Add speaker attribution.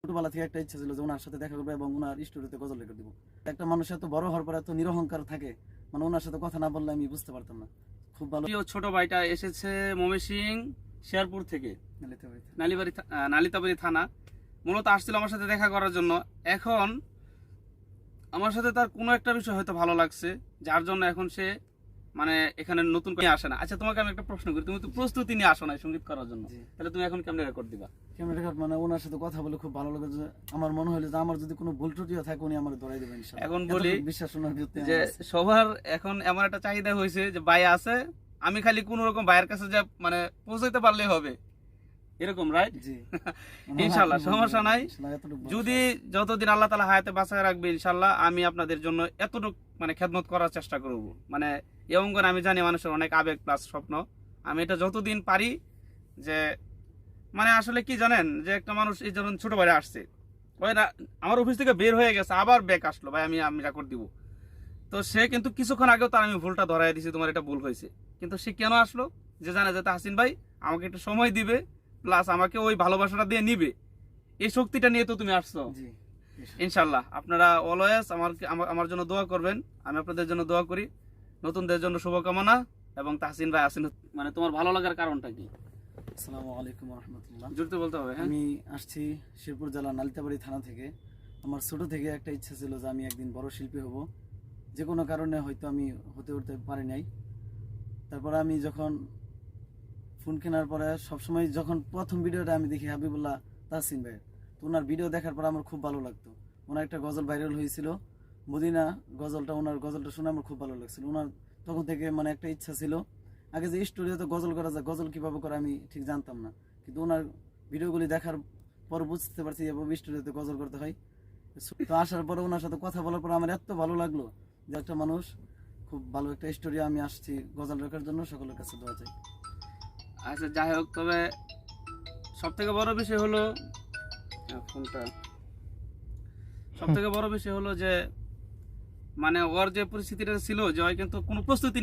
Speaker 1: ছোটবেলা থেকে একটা ইচ্ছা ছিল যে ওনার সাথে দেখা করবো এবং ওনার স্টুডিওতে গজল রেকর্ড দিব। একটা মানুষ এত বড় হওয়ার পর এত নিরহংকার থাকে, মানে ওনার সাথে কথা না বললে আমি বুঝতে পারতাম না। খুব ভালো।
Speaker 2: প্রিয় ছোট ভাইটা এসেছে ময়মনসিংহ শেরপুর থেকে, নালিতাবাড়ি থানা। মূলত আসছিল আমার সাথে দেখা করার জন্য। এখন আমার সাথে তার কোনো একটা বিষয় হয়তো ভালো লাগছে, যার জন্য এখন সে মানে এখানে নতুন করে আসে না। আচ্ছা, তোমাকে আমি একটা প্রশ্ন করি, তুমি তো প্রস্তুতি নিয়ে আসো না সঙ্গীত করার জন্য, তাহলে তুমি এখন কেমন রেকর্ড দিবা?
Speaker 1: কেমন রেকর্ড মানে ওনার সাথে কথা বলে খুব ভালো লাগে। যে আমার মনে হলো যে আমার যদি কোনো ভুল ত্রুটিও থাকে উনি আমার ধরাই দেবেন ইনশাআল্লাহ।
Speaker 2: এখন বলি
Speaker 1: বিশ্বাস ওনার ভিতরে
Speaker 2: যে সবার এখন এমন একটা চাহিদা হয়েছে যে ভাই আছে, আমি খালি কোন রকম ভাইয়ের কাছে যা মানে পৌঁছাইতে পারলেই হবে, এরকম, রাইট?
Speaker 1: জি
Speaker 2: ইনশাআল্লাহ সমস্যা নাই। যদি যতদিন আল্লাহ তাআলা হায়াতে বাঁচায় রাখবে, ইনশাআল্লাহ আমি আপনাদের জন্য এতটুকু মানে খেদমত করার চেষ্টা করব। মানে এই অঙ্গনে আমি জানি মানুষের অনেক আবেগ প্লাস স্বপ্ন, আমি এটা যতদিন পারি যে মানে আসলে কি জানেন, যে একটা মানুষ এই যখন ছোট ভাইরা আসছে, ওই আমার অফিস থেকে বের হয়ে গেছে, আবার ব্যাক আসলো, ভাই আমি রেকর্ড দিব। তো সে কিন্তু কিছুক্ষণ আগেও তার আমি ভুলটা ধরাই দিছি, তোমার এটা ভুল হয়েছে। কিন্তু সে কেন আসলো? যে জানে যে তাহসিন ভাই আমাকে একটু সময় দিবে, প্লাস আমাকে ওই ভালোবাসাটা দিয়ে নিবে, এই শক্তিটা নিয়ে তো তুমি আসছো। ইনশাল্লাহ আপনারা অলওয়েজ আমার জন্য দোয়া করবেন, আমি আপনাদের জন্য দোয়া করি। নতুনদের জন্য শুভকামনা। এবং তাহসিন ভাই আসেন, মানে তোমার ভালো লাগার কারণটা কি?
Speaker 1: আসসালামু আলাইকুম ওয়া রাহমাতুল্লাহ।
Speaker 2: জুড়তে বলতে হবে। হ্যাঁ,
Speaker 1: আমি আসছি শেরপুর জেলা নালিতাবাড়ি থানা থেকে। আমার ছোট থেকে একটা ইচ্ছা ছিল যে আমি একদিন বড় শিল্পী হব। যে কোনো কারণে হয়তো আমি উঠতে পারি নাই। তারপরে আমি যখন ফোন কেনার পরে সবসময় যখন প্রথম ভিডিওটা আমি দেখি হাবিবুল্লাহ তাহসিন ভাই, তো ওনার ভিডিও দেখার পর আমার খুব ভালো লাগতো। ওনার একটা গজল ভাইরাল হয়েছিল মদিনা গজলটা, ওনার গজলটা শুনে আমার খুব ভালো লাগছিল। ওনার তখন থেকে মানে একটা ইচ্ছা ছিল, আগে যে স্টুডিওতে গজল করা যায়, গজল কীভাবে করে আমি ঠিক জানতাম না, কিন্তু ওনার ভিডিওগুলি দেখার পর বুঝতে পারছি এভাবে স্টুডিওতে গজল করতে হয়। তো আসার পরে ওনার সাথে কথা বলার পর আমার এত ভালো লাগলো যে একটা মানুষ খুব ভালো একটা স্টোরি। আমি আসছি গজল রাখার জন্য, সকলের কাছে দোয়া চাই।
Speaker 2: আচ্ছা যাই হোক, তবে সব থেকে বড় বিষয় হলো ফোনটা, সব থেকে বড় বিষয় হলো যে মানে ওর যে পরিস্থিতিটা ছিল যে কিন্তু কোনো প্রস্তুতি